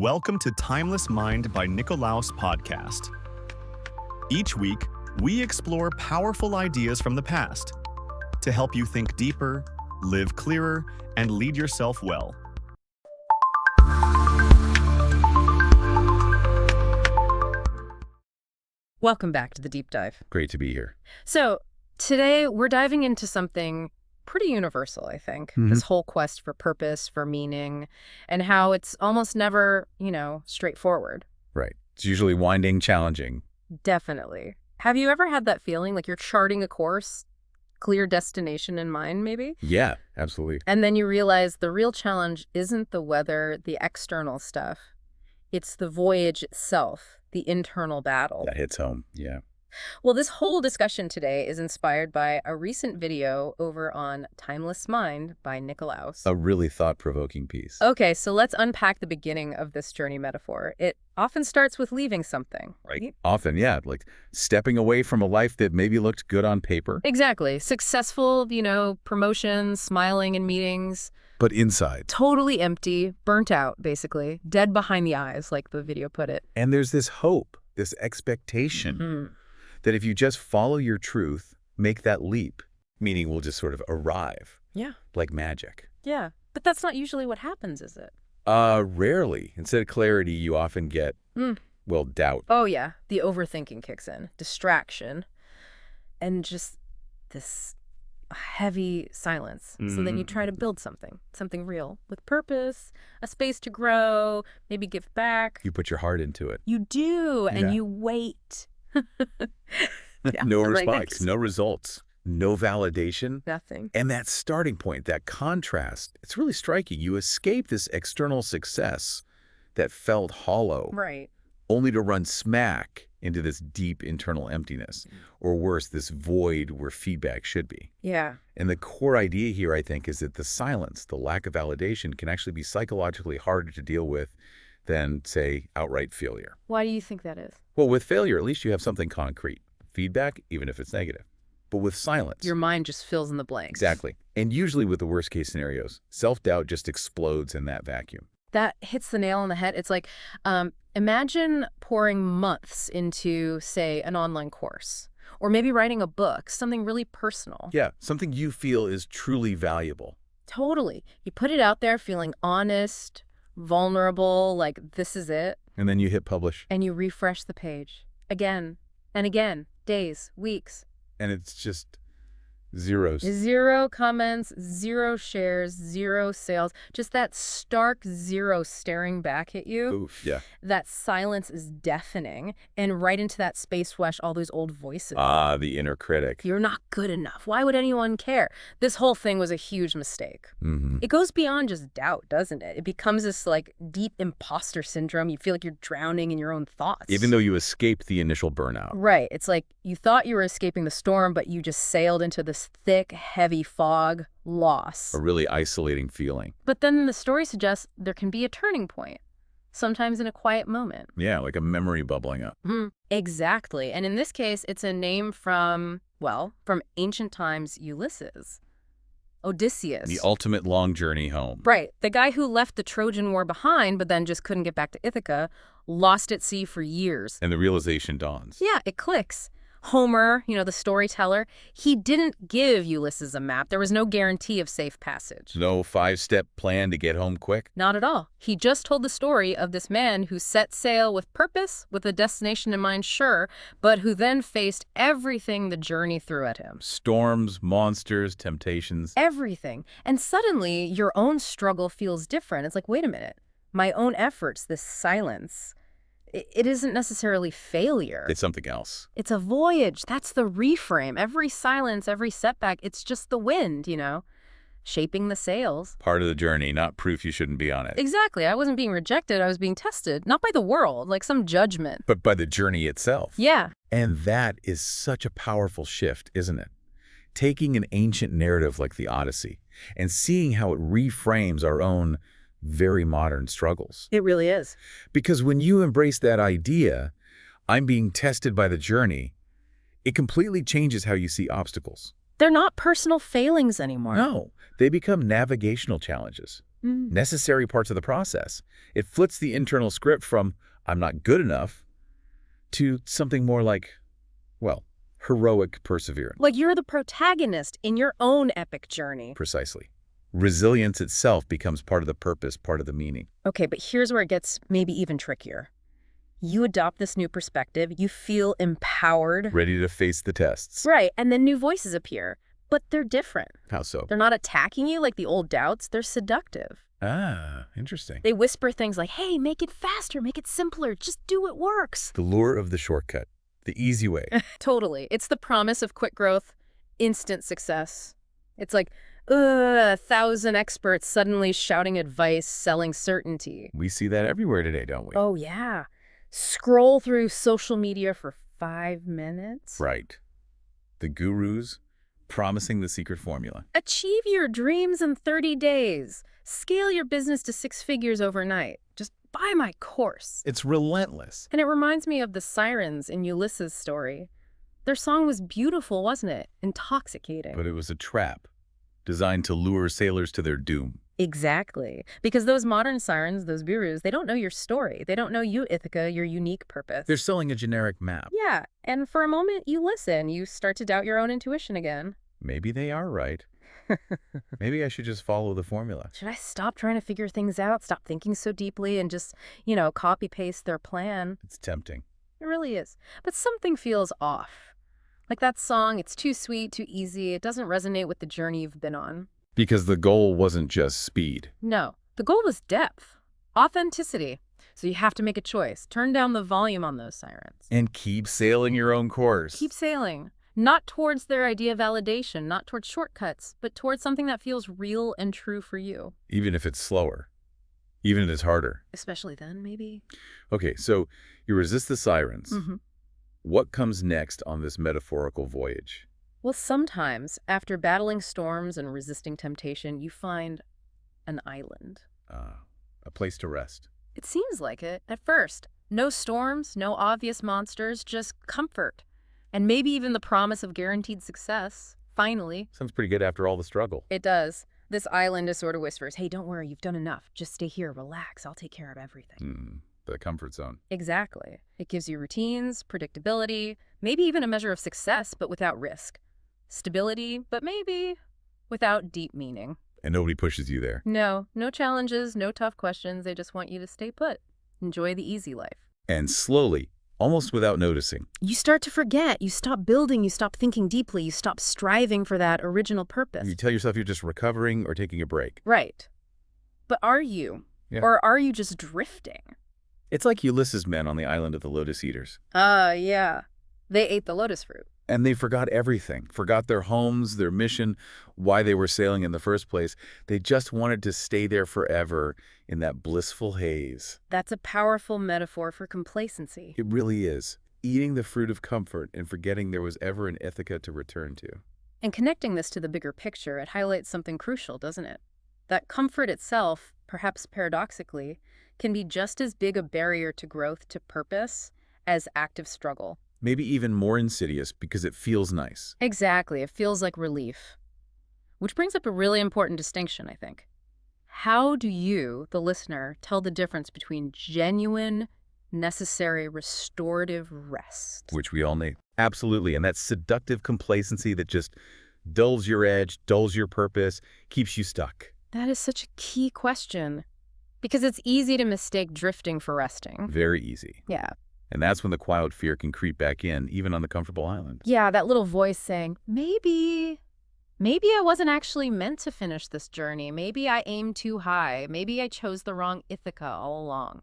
Welcome to Timeless Mind by Nicolaus podcast. Each week, we explore powerful ideas from the past to help you think deeper, live clearer, and lead yourself well. Welcome back to the deep dive. Great to be here. So today we're diving into something pretty universal, I think. This whole quest for purpose, for meaning, and how it's almost never, straightforward. Right. It's usually winding, challenging. Definitely. Have you ever had that feeling like you're charting a course, clear destination in mind, maybe? Yeah, absolutely. And then you realize the real challenge isn't the weather, the external stuff. It's the voyage itself, the internal battle. That hits home, yeah. Well, this whole discussion today is inspired by a recent video over on Timeless Mind by Nicolaus. A really thought-provoking piece. Okay, so let's unpack the beginning of this journey metaphor. It often starts with leaving something. Right. Often, yeah, like stepping away from a life that maybe looked good on paper. Exactly. Successful, promotions, smiling in meetings. But inside. Totally empty, burnt out, basically. Dead behind the eyes, like the video put it. And there's this hope, this expectation that if you just follow your truth, make that leap, meaning we'll just sort of arrive. Yeah. Like magic. Yeah. But that's not usually what happens, is it? Rarely. Instead of clarity, you often get, doubt. Oh, yeah. The overthinking kicks in. Distraction. And just this heavy silence. So then you try to build something real with purpose, a space to grow, maybe give back. You put your heart into it. You do, and you wait. No response, no results, no validation. Nothing. And that starting point, that contrast, it's really striking. You escape this external success that felt hollow. Right. Only to run smack into this deep internal emptiness, or worse, this void where feedback should be. Yeah. And the core idea here, I think, is that the silence, the lack of validation, can actually be psychologically harder to deal with than, say, outright failure. Why do you think that is? Well, with failure, at least you have something concrete. Feedback, even if it's negative. But with silence... your mind just fills in the blanks. Exactly. And usually with the worst-case scenarios, self-doubt just explodes in that vacuum. That hits the nail on the head. It's like, imagine pouring months into, say, an online course. Or maybe writing a book, something really personal. Yeah, something you feel is truly valuable. Totally. You put it out there feeling honest, vulnerable, like this is it. And then you hit publish. And you refresh the page. Again and again. Days, weeks. And it's just zeros. 0 comments, 0 shares, 0 sales. Just that stark zero staring back at you. Oof, yeah. That silence is deafening. And right into that space flash all those old voices. Ah, the inner critic. You're not good enough. Why would anyone care? This whole thing was a huge mistake. It goes beyond just doubt, doesn't it? It becomes this deep imposter syndrome. You feel like you're drowning in your own thoughts. Even though you escaped the initial burnout. Right. It's like you thought you were escaping the storm, but you just sailed into this thick, heavy fog, loss. A really isolating feeling. But then the story suggests there can be a turning point, sometimes in a quiet moment. Yeah, like a memory bubbling up. Exactly. And in this case, it's a name from ancient times Ulysses. Odysseus. The ultimate long journey home. Right. The guy who left the Trojan War behind, but then just couldn't get back to Ithaca, lost at sea for years. And the realization dawns. Yeah, it clicks. Homer, the storyteller, he didn't give Ulysses a map. There was no guarantee of safe passage. No 5-step plan to get home quick? Not at all. He just told the story of this man who set sail with purpose, with a destination in mind, sure, but who then faced everything the journey threw at him. Storms, monsters, temptations. Everything. And suddenly, your own struggle feels different. It's like, wait a minute. My own efforts, this silence... it isn't necessarily failure. It's something else. It's a voyage. That's the reframe. Every silence, every setback, it's just the wind, shaping the sails. Part of the journey, not proof you shouldn't be on it. Exactly. I wasn't being rejected. I was being tested. Not by the world, like some judgment. But by the journey itself. Yeah. And that is such a powerful shift, isn't it? Taking an ancient narrative like the Odyssey and seeing how it reframes our own very modern struggles. It really is. Because when you embrace that idea, I'm being tested by the journey, it completely changes how you see obstacles. They're not personal failings anymore. No, they become navigational challenges, necessary parts of the process. It flips the internal script from, I'm not good enough, to something more like, well, heroic perseverance. Like you're the protagonist in your own epic journey. Precisely. Resilience itself becomes part of the purpose, part of the meaning. Okay, but here's where it gets maybe even trickier. You adopt this new perspective, you feel empowered. Ready to face the tests. Right, and then new voices appear. But they're different. How so? They're not attacking you like the old doubts, they're seductive. Ah, interesting. They whisper things like, hey, make it faster, make it simpler, just do what works. The lure of the shortcut, the easy way. Totally. It's the promise of quick growth, instant success. It's like, 1,000 experts suddenly shouting advice, selling certainty. We see that everywhere today, don't we? Oh, yeah. Scroll through social media for 5 minutes. Right. The gurus promising the secret formula. Achieve your dreams in 30 days. Scale your business to 6 figures overnight. Just buy my course. It's relentless. And it reminds me of the sirens in Ulysses' story. Their song was beautiful, wasn't it? Intoxicating. But it was a trap, designed to lure sailors to their doom. Exactly. Because those modern sirens, those gurus, they don't know your story. They don't know you, Ithaca, your unique purpose. They're selling a generic map. Yeah, and for a moment you listen. You start to doubt your own intuition again. Maybe they are right. Maybe I should just follow the formula. Should I stop trying to figure things out, stop thinking so deeply, and just, copy-paste their plan? It's tempting. It really is. But something feels off. Like that song, it's too sweet, too easy. It doesn't resonate with the journey you've been on. Because the goal wasn't just speed. No, the goal was depth, authenticity. So you have to make a choice. Turn down the volume on those sirens. And keep sailing your own course. Keep sailing. Not towards their idea of validation, not towards shortcuts, but towards something that feels real and true for you. Even if it's slower. Even if it's harder. Especially then, maybe. Okay, so you resist the sirens. Mm-hmm. What comes next on this metaphorical voyage? Well, sometimes, after battling storms and resisting temptation, you find an island. A place to rest. It seems like it, at first. No storms, no obvious monsters, just comfort. And maybe even the promise of guaranteed success, finally. Sounds pretty good after all the struggle. It does. This island is sort of whispers, hey, don't worry, you've done enough. Just stay here, relax, I'll take care of everything. The comfort zone. Exactly. It gives you routines, predictability, maybe even a measure of success, but without risk. Stability, but maybe without deep meaning. And nobody pushes you there. No challenges, no tough questions. They just want you to stay put. Enjoy the easy life. And slowly, almost without noticing, You start to forget. You stop building. You stop thinking deeply. You stop striving for that original purpose. you tell yourself you're just recovering or taking a break. Right. But are you? Yeah. Or are you just drifting? It's like Ulysses' men on the island of the Lotus Eaters. Yeah. They ate the lotus fruit. And they forgot everything, forgot their homes, their mission, why they were sailing in the first place. They just wanted to stay there forever in that blissful haze. That's a powerful metaphor for complacency. It really is. Eating the fruit of comfort and forgetting there was ever an Ithaca to return to. And connecting this to the bigger picture, it highlights something crucial, doesn't it? That comfort itself, perhaps paradoxically, can be just as big a barrier to growth, to purpose, as active struggle. Maybe even more insidious because it feels nice. Exactly. It feels like relief. Which brings up a really important distinction, I think. How do you, the listener, tell the difference between genuine, necessary, restorative rest? Which we all need. Absolutely. And that seductive complacency that just dulls your edge, dulls your purpose, keeps you stuck. That is such a key question. Because it's easy to mistake drifting for resting. Very easy. Yeah. And that's when the quiet fear can creep back in, even on the comfortable island. Yeah, that little voice saying, maybe I wasn't actually meant to finish this journey. Maybe I aimed too high. Maybe I chose the wrong Ithaca all along.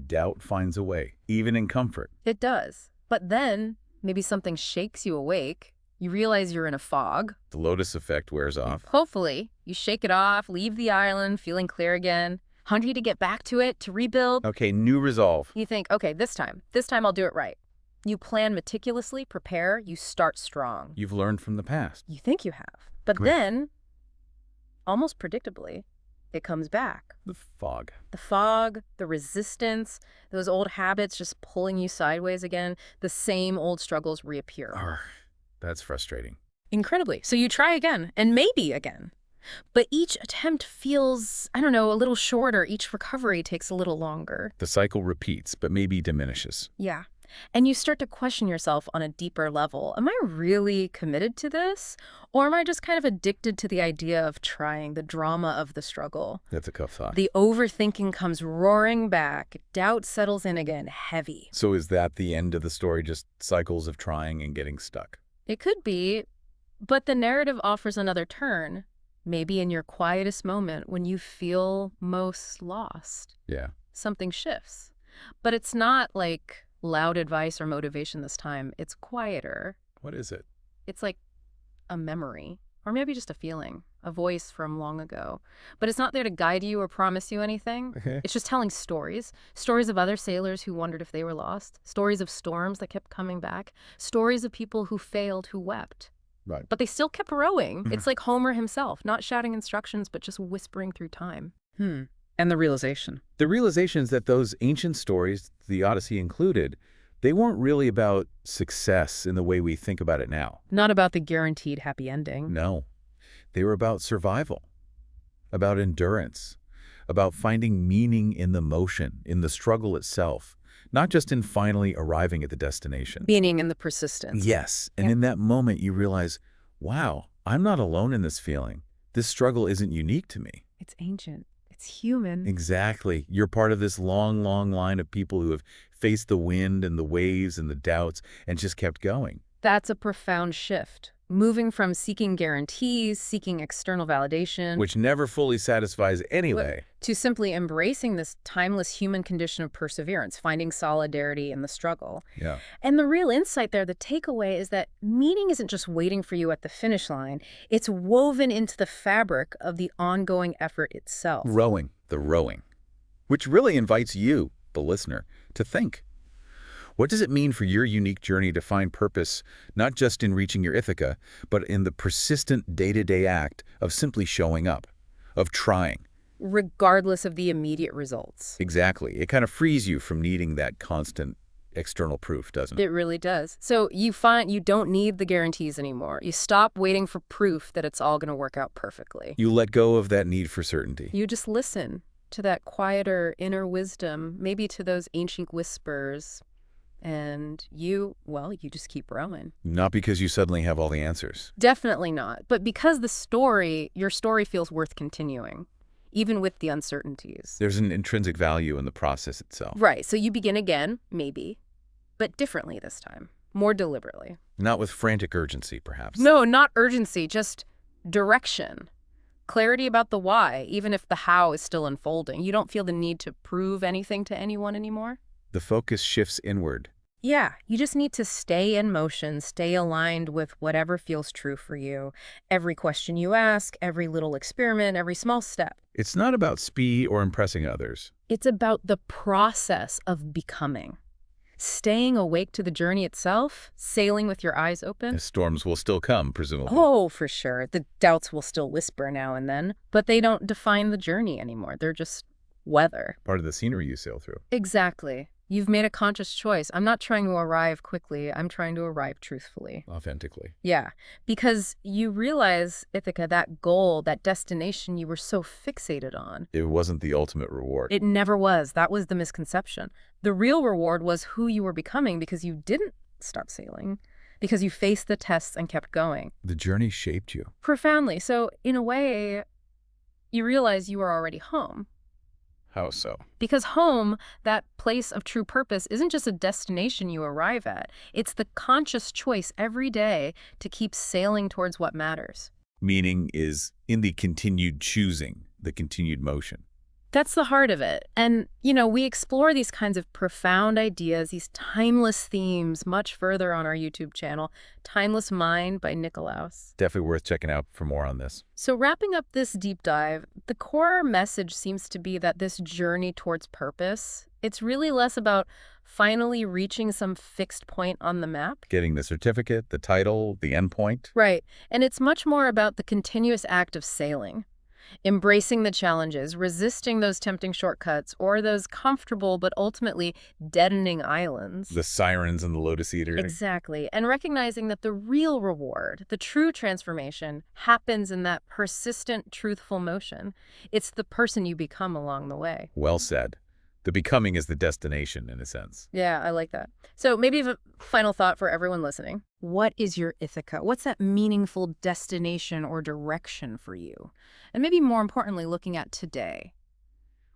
Doubt finds a way, even in comfort. It does. But then maybe something shakes you awake. You realize you're in a fog. The lotus effect wears off. Hopefully, you shake it off, leave the island, feeling clear again, hungry to get back to it, to rebuild. Okay, new resolve. You think, okay, this time I'll do it right. You plan meticulously, prepare, you start strong. You've learned from the past. You think you have. But Great. then, almost predictably, it comes back. The fog. The fog, the resistance, those old habits just pulling you sideways again, the same old struggles reappear. That's frustrating. Incredibly. So you try again, and maybe again. But each attempt feels, I don't know, a little shorter. Each recovery takes a little longer. The cycle repeats, but maybe diminishes. Yeah. And you start to question yourself on a deeper level. Am I really committed to this? Or am I just kind of addicted to the idea of trying, the drama of the struggle? That's a tough thought. The overthinking comes roaring back. Doubt settles in again, heavy. So is that the end of the story, just cycles of trying and getting stuck? It could be, but the narrative offers another turn. Maybe in your quietest moment when you feel most lost. Yeah. Something shifts. But it's not like loud advice or motivation this time. It's quieter. What is it? It's like a memory, or maybe just a feeling, a voice from long ago. But it's not there to guide you or promise you anything. Okay. It's just telling stories. Stories of other sailors who wondered if they were lost. Stories of storms that kept coming back. Stories of people who failed, who wept. Right. But they still kept rowing. It's like Homer himself, not shouting instructions, but just whispering through time. And the realization. The realization is that those ancient stories, the Odyssey included, they weren't really about success in the way we think about it now. Not about the guaranteed happy ending. No. They were about survival, about endurance, about finding meaning in the motion, in the struggle itself, not just in finally arriving at the destination. Meaning in the persistence. Yes. And Yeah. in that moment, you realize, wow, I'm not alone in this feeling. This struggle isn't unique to me. It's ancient. It's human. Exactly. You're part of this long, long line of people who have faced the wind and the waves and the doubts and just kept going. That's a profound shift. Moving from seeking guarantees, seeking external validation, Which never fully satisfies anyway. to simply embracing this timeless human condition of perseverance, finding solidarity in the struggle. Yeah. And the real insight there, the takeaway, is that meaning isn't just waiting for you at the finish line. It's woven into the fabric of the ongoing effort itself. Rowing, the rowing, which really invites you, the listener, to think. What does it mean for your unique journey to find purpose, not just in reaching your Ithaca, but in the persistent day-to-day act of simply showing up, of trying? Regardless of the immediate results. Exactly. It kind of frees you from needing that constant external proof, doesn't it? It really does. So you find you don't need the guarantees anymore. You stop waiting for proof that it's all going to work out perfectly. You let go of that need for certainty. You just listen to that quieter inner wisdom, maybe to those ancient whispers. And you just keep rowing. Not because you suddenly have all the answers. Definitely not. But because your story feels worth continuing, even with the uncertainties. There's an intrinsic value in the process itself. Right. So you begin again, maybe, but differently this time, more deliberately. Not with frantic urgency, perhaps. No, not urgency, just direction. Clarity about the why, even if the how is still unfolding. You don't feel the need to prove anything to anyone anymore. The focus shifts inward. Yeah, you just need to stay in motion, stay aligned with whatever feels true for you. Every question you ask, every little experiment, every small step. It's not about speed or impressing others. It's about the process of becoming. Staying awake to the journey itself, sailing with your eyes open. The storms will still come, presumably. Oh, for sure. The doubts will still whisper now and then, but they don't define the journey anymore. They're just weather. Part of the scenery you sail through. Exactly. You've made a conscious choice. I'm not trying to arrive quickly. I'm trying to arrive truthfully. Authentically. Yeah, because you realize, Ithaca, that goal, that destination you were so fixated on. It wasn't the ultimate reward. It never was. That was the misconception. The real reward was who you were becoming because you didn't stop sailing, because you faced the tests and kept going. The journey shaped you. Profoundly. So, in a way, you realize you were already home. How so? Because home, that place of true purpose, isn't just a destination you arrive at. It's the conscious choice every day to keep sailing towards what matters. Meaning is in the continued choosing, the continued motion. That's the heart of it. And, we explore these kinds of profound ideas, these timeless themes, much further on our YouTube channel, Timeless Mind by Nikolaus. Definitely worth checking out for more on this. So wrapping up this deep dive, the core message seems to be that this journey towards purpose, it's really less about finally reaching some fixed point on the map. Getting the certificate, the title, the endpoint. Right. And it's much more about the continuous act of sailing. Embracing the challenges, resisting those tempting shortcuts, or those comfortable but ultimately deadening islands. The sirens and the lotus eater. Exactly. And recognizing that the real reward, the true transformation, happens in that persistent, truthful motion. It's the person you become along the way. Well said. The becoming is the destination, in a sense. Yeah, I like that. So maybe a final thought for everyone listening. What is your Ithaca? What's that meaningful destination or direction for you? And maybe more importantly, looking at today.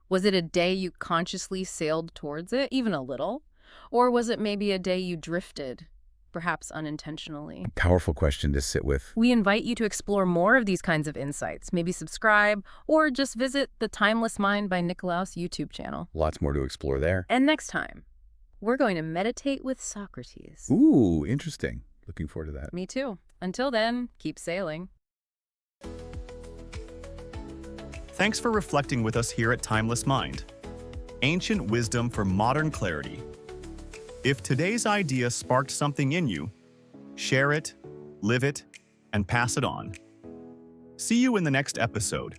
Was it a day you consciously sailed towards it, even a little? Or was it maybe a day you drifted, perhaps unintentionally? Powerful question to sit with. We invite you to explore more of these kinds of insights. Maybe subscribe or just visit the Timeless Mind by Nicolaus YouTube channel. Lots more to explore there. And next time, we're going to meditate with Socrates. Ooh, interesting. Looking forward to that. Me too. Until then, keep sailing. Thanks for reflecting with us here at Timeless Mind. Ancient wisdom for modern clarity. If today's idea sparked something in you, share it, live it, and pass it on. See you in the next episode.